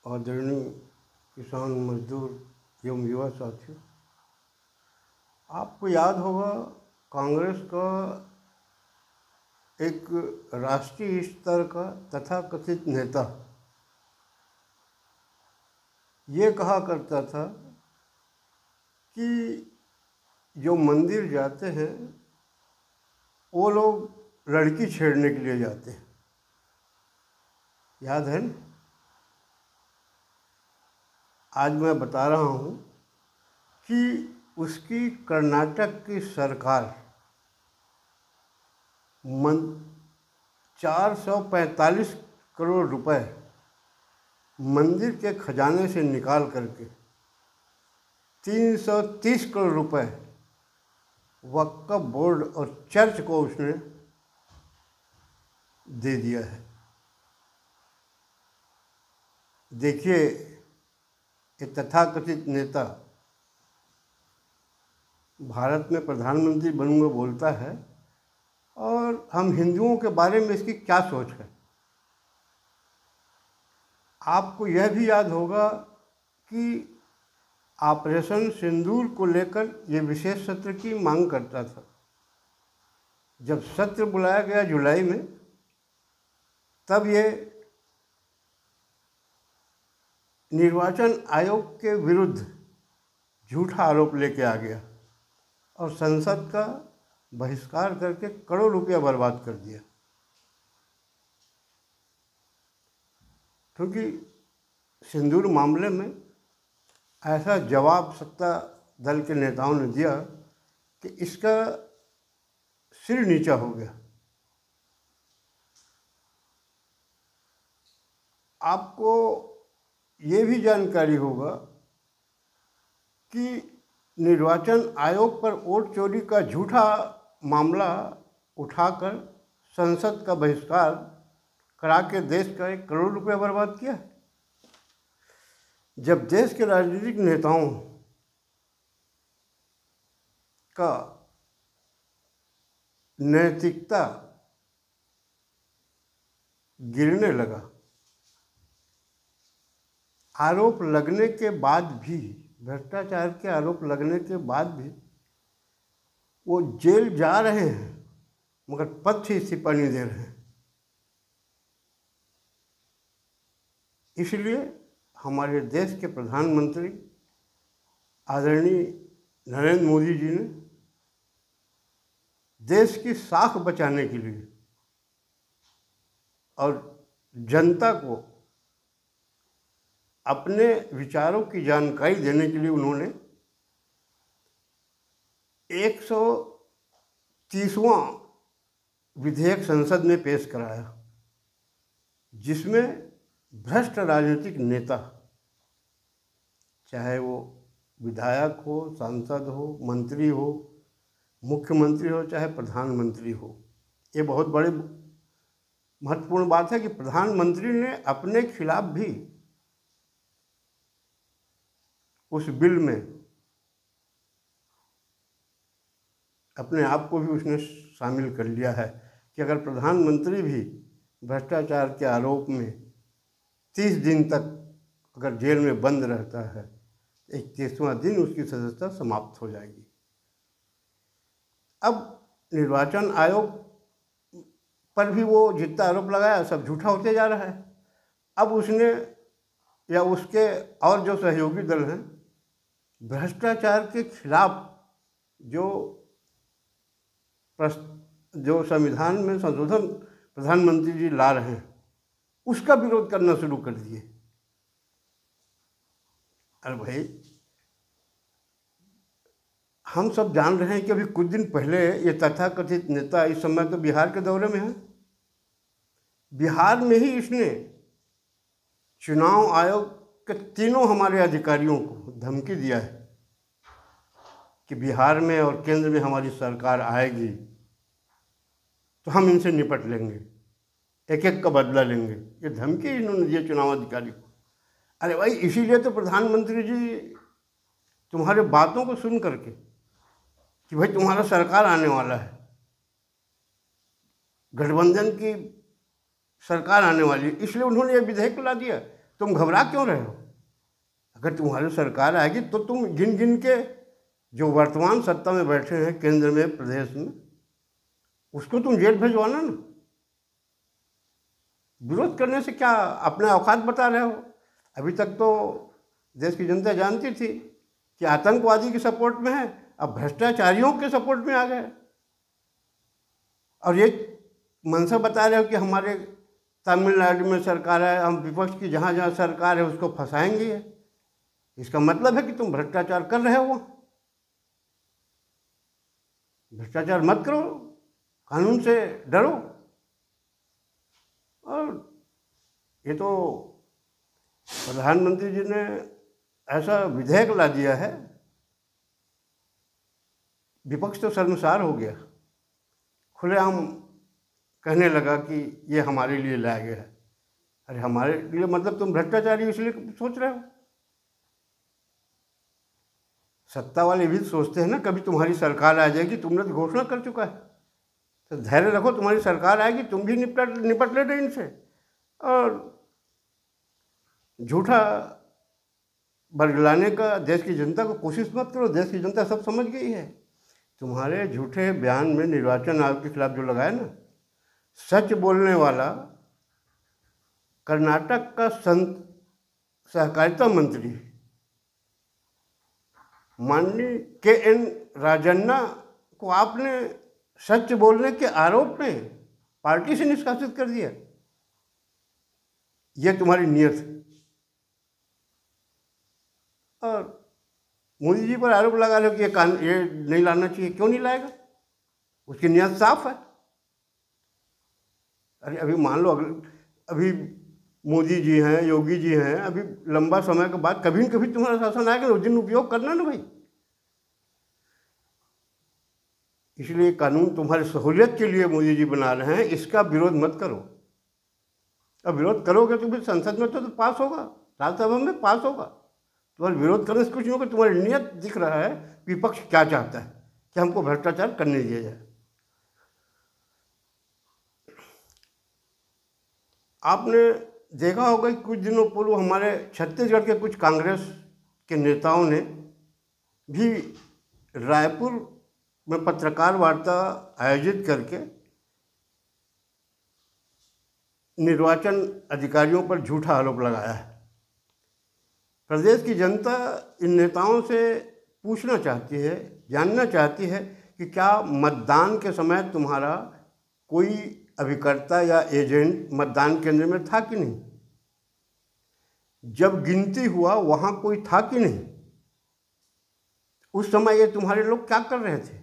आदरणीय किसान मजदूर एवं युवा साथियों, आपको याद होगा कांग्रेस का एक राष्ट्रीय स्तर का तथाकथित नेता ये कहा करता था कि जो मंदिर जाते हैं वो लोग लड़की छेड़ने के लिए जाते हैं। याद है ना? आज मैं बता रहा हूँ कि उसकी कर्नाटक की सरकार 445 करोड़ रुपए मंदिर के खजाने से निकाल करके 330 करोड़ रुपए वक्फ बोर्ड और चर्च को उसने दे दिया है। देखिए, ये तथाकथित नेता भारत में प्रधानमंत्री बनूंगा बोलता है और हम हिंदुओं के बारे में इसकी क्या सोच है। आपको यह भी याद होगा कि ऑपरेशन सिंदूर को लेकर ये विशेष सत्र की मांग करता था। जब सत्र बुलाया गया जुलाई में, तब ये निर्वाचन आयोग के विरुद्ध झूठा आरोप लेके आ गया और संसद का बहिष्कार करके करोड़ रुपया बर्बाद कर दिया। क्योंकि सिंदूर मामले में ऐसा जवाब सत्ता दल के नेताओं ने दिया कि इसका सिर नीचा हो गया। आपको ये भी जानकारी होगा कि निर्वाचन आयोग पर वोट चोरी का झूठा मामला उठाकर संसद का बहिष्कार करा के देश का 1 करोड़ रुपया बर्बाद किया। जब देश के राजनीतिक नेताओं का नैतिकता गिरने लगा, आरोप लगने के बाद भी, भ्रष्टाचार के आरोप लगने के बाद भी वो जेल जा रहे हैं मगर पद से इस्तीफा नहीं दे रहे हैं। इसलिए हमारे देश के प्रधानमंत्री आदरणीय नरेंद्र मोदी जी ने देश की साख बचाने के लिए और जनता को अपने विचारों की जानकारी देने के लिए उन्होंने 130वां विधेयक संसद में पेश कराया, जिसमें भ्रष्ट राजनीतिक नेता, चाहे वो विधायक हो, सांसद हो, मंत्री हो, मुख्यमंत्री हो, चाहे प्रधानमंत्री हो, ये बहुत बड़ी महत्वपूर्ण बात है कि प्रधानमंत्री ने अपने खिलाफ भी उस बिल में अपने आप को भी उसने शामिल कर लिया है कि अगर प्रधानमंत्री भी भ्रष्टाचार के आरोप में 30 दिन तक अगर जेल में बंद रहता है, 31वां दिन उसकी सदस्यता समाप्त हो जाएगी। अब निर्वाचन आयोग पर भी वो जितना आरोप लगाया सब झूठा होते जा रहा है। अब उसने या उसके और जो सहयोगी दल हैं, भ्रष्टाचार के खिलाफ जो संविधान में संशोधन प्रधानमंत्री जी ला रहे हैं, उसका विरोध करना शुरू कर दिए। अरे भाई, हम सब जान रहे हैं कि अभी कुछ दिन पहले ये तथाकथित नेता इस समय तो बिहार के दौरे में है। बिहार में ही इसने चुनाव आयोग के तीनों हमारे अधिकारियों को धमकी दिया है कि बिहार में और केंद्र में हमारी सरकार आएगी तो हम इनसे निपट लेंगे, एक एक का बदला लेंगे। ये धमकी इन्होंने दिया चुनाव अधिकारी को। अरे भाई, इसीलिए तो प्रधानमंत्री जी तुम्हारे बातों को सुन करके कि भाई तुम्हारा सरकार आने वाला है, गठबंधन की सरकार आने वाली है, इसलिए उन्होंने ये विधेयक ला दिया तुम घबरा क्यों रहे हो? अगर तुम्हारी सरकार आएगी तो तुम गिन गिन के जो वर्तमान सत्ता में बैठे हैं केंद्र में, प्रदेश में, उसको तुम जेल भिजवाना ना। विरोध करने से क्या अपने औकात बता रहे हो? अभी तक तो देश की जनता जानती थी कि आतंकवादी की सपोर्ट में है, अब भ्रष्टाचारियों के सपोर्ट में आ गए और ये मंशा बता रहे हो कि हमारे तमिलनाडु में सरकार है, हम विपक्ष की जहाँ जहाँ सरकार है उसको फंसाएंगे। इसका मतलब है कि तुम भ्रष्टाचार कर रहे हो। भ्रष्टाचार मत करो, कानून से डरो। और ये तो प्रधानमंत्री जी ने ऐसा विधेयक ला दिया है, विपक्ष तो शर्मसार हो गया, खुलेआम कहने लगा कि ये हमारे लिए लाया गया है। अरे हमारे लिए मतलब तुम भ्रष्टाचारी इसलिए सोच रहे हो? सत्ता वाले भी सोचते हैं ना कभी तुम्हारी सरकार आ जाएगी, तुमने तो घोषणा कर चुका है, तो धैर्य रखो, तुम्हारी सरकार आएगी, तुम भी निपट लेना इनसे। और झूठा बरगलाने का देश की जनता को कोशिश मत करो, देश की जनता सब समझ गई है। तुम्हारे झूठे बयान में निर्वाचन आयोग के खिलाफ जो लगाया ना, सच बोलने वाला कर्नाटक का सहकारिता मंत्री माननीय KN राजन्ना को आपने सच बोलने के आरोप में पार्टी से निष्कासित कर दिया। यह तुम्हारी नीयत है। और मोदी जी पर आरोप लगा रहे हो कि ये नहीं लाना चाहिए। क्यों नहीं लाएगा? उसकी नीयत साफ है। अरे अभी मान लो अभी मोदी जी हैं, योगी जी हैं, अभी लंबा समय के बाद कभी न कभी तुम्हारा शासन आएगा, उस दिन उपयोग करना ना भाई। इसलिए कानून तुम्हारी सहूलियत के लिए मोदी जी बना रहे हैं, इसका विरोध मत करो। अब विरोध करोगे तो फिर संसद में तो पास होगा, राज्यसभा में पास होगा। तुम्हारा विरोध करने से कुछ नहीं होगा। तुम्हारी नीयत दिख रहा है विपक्ष क्या चाहता है कि हमको भ्रष्टाचार करने दिया जाए। आपने देखा होगा कि कुछ दिनों पूर्व हमारे छत्तीसगढ़ के कुछ कांग्रेस के नेताओं ने भी रायपुर में पत्रकार वार्ता आयोजित करके निर्वाचन अधिकारियों पर झूठा आरोप लगाया है। प्रदेश की जनता इन नेताओं से पूछना चाहती है, जानना चाहती है कि क्या मतदान के समय तुम्हारा कोई अभिकर्ता या एजेंट मतदान केंद्र में था कि नहीं? जब गिनती हुआ वहाँ कोई था कि नहीं? उस समय ये तुम्हारे लोग क्या कर रहे थे?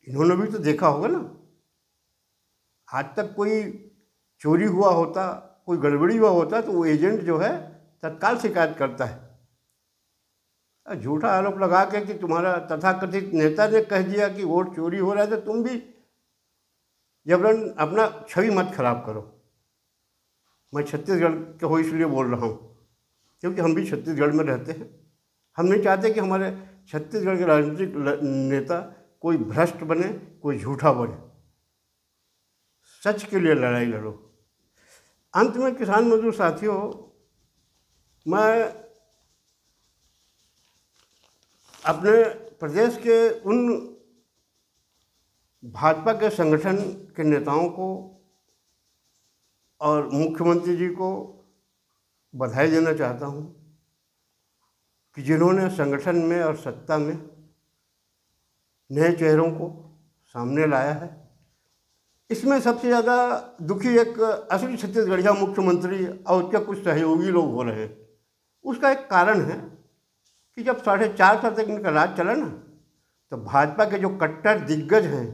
इन्होंने भी तो देखा होगा ना। आज तक कोई चोरी हुआ होता, कोई गड़बड़ी हुआ होता तो वो एजेंट जो है तत्काल शिकायत करता है। झूठा आरोप लगा के कि तुम्हारा तथाकथित नेता ने कह दिया कि वोट चोरी हो रहा है, तो तुम भी जबरन अपना छवि मत खराब करो। मैं छत्तीसगढ़ के हो इसलिए बोल रहा हूँ क्योंकि हम भी छत्तीसगढ़ में रहते हैं। हम नहीं चाहते कि हमारे छत्तीसगढ़ के राजनीतिक नेता कोई भ्रष्ट बने, कोई झूठा बने। सच के लिए लड़ाई लड़ो। अंत में किसान मजदूर साथियों, मैं अपने प्रदेश के उन भाजपा के संगठन के नेताओं को और मुख्यमंत्री जी को बधाई देना चाहता हूँ कि जिन्होंने संगठन में और सत्ता में नए चेहरों को सामने लाया है। इसमें सबसे ज़्यादा दुखी एक असली छत्तीसगढ़िया मुख्यमंत्री और उसके कुछ सहयोगी लोग हो रहे हैं। उसका एक कारण है कि जब 4.5 साल तक इनका राज चला ना, तो भाजपा के जो कट्टर दिग्गज हैं,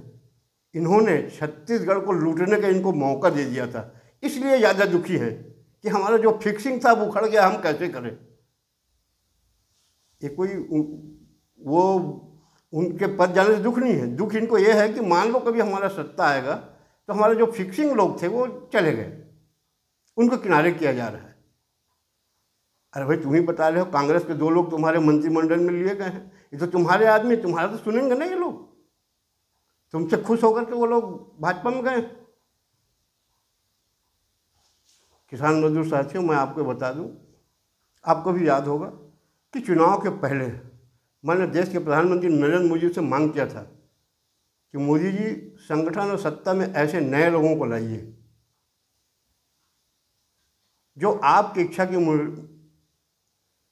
इन्होंने छत्तीसगढ़ को लूटने का इनको मौका दे दिया था। इसलिए ज़्यादा दुखी है कि हमारा जो फिक्सिंग था वो उखड़ गया, हम कैसे करें। ये कोई वो उनके पद जाने से दुख नहीं है। दुख इनको ये है कि मान लो कभी हमारा सत्ता आएगा तो हमारे जो फिक्सिंग लोग थे वो चले गए, उनको किनारे किया जा रहा है। अरे भाई तुम ही बता रहे हो कांग्रेस के 2 लोग तुम्हारे मंत्रिमंडल में लिए गए हैं। ये तो तुम्हारे आदमी, तुम्हारा तो सुनेंगे ना ये लोग। तुमसे खुश होकर के वो लोग भाजपा में गए। किसान मजदूर साथियों, मैं आपको बता दूं, आपको भी याद होगा कि चुनाव के पहले मैंने देश के प्रधानमंत्री नरेंद्र मोदी से मांग किया था कि मोदी जी, संगठन और सत्ता में ऐसे नए लोगों को लाइए जो आपकी इच्छा के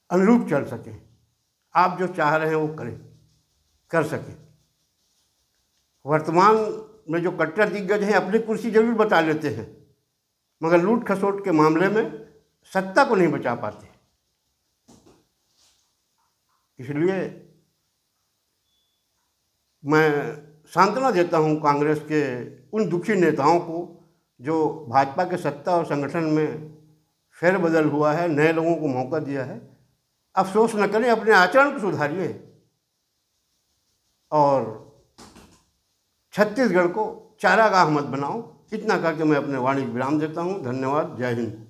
अनुरूप चल सके, आप जो चाह रहे हैं वो कर सके। वर्तमान में जो कट्टर दिग्गज हैं अपनी कुर्सी जरूर बचा लेते हैं, मगर लूट खसोट के मामले में सत्ता को नहीं बचा पाते। इसलिए मैं सांत्वना देता हूं कांग्रेस के उन दुखी नेताओं को जो भाजपा के सत्ता और संगठन में फेरबदल हुआ है, नए लोगों को मौका दिया है। अफसोस न करें, अपने आचरण को सुधारिए और छत्तीसगढ़ को चारागाह मत बनाओ। इतना करके मैं अपने वाणी विराम देता हूँ। धन्यवाद। जय हिंद।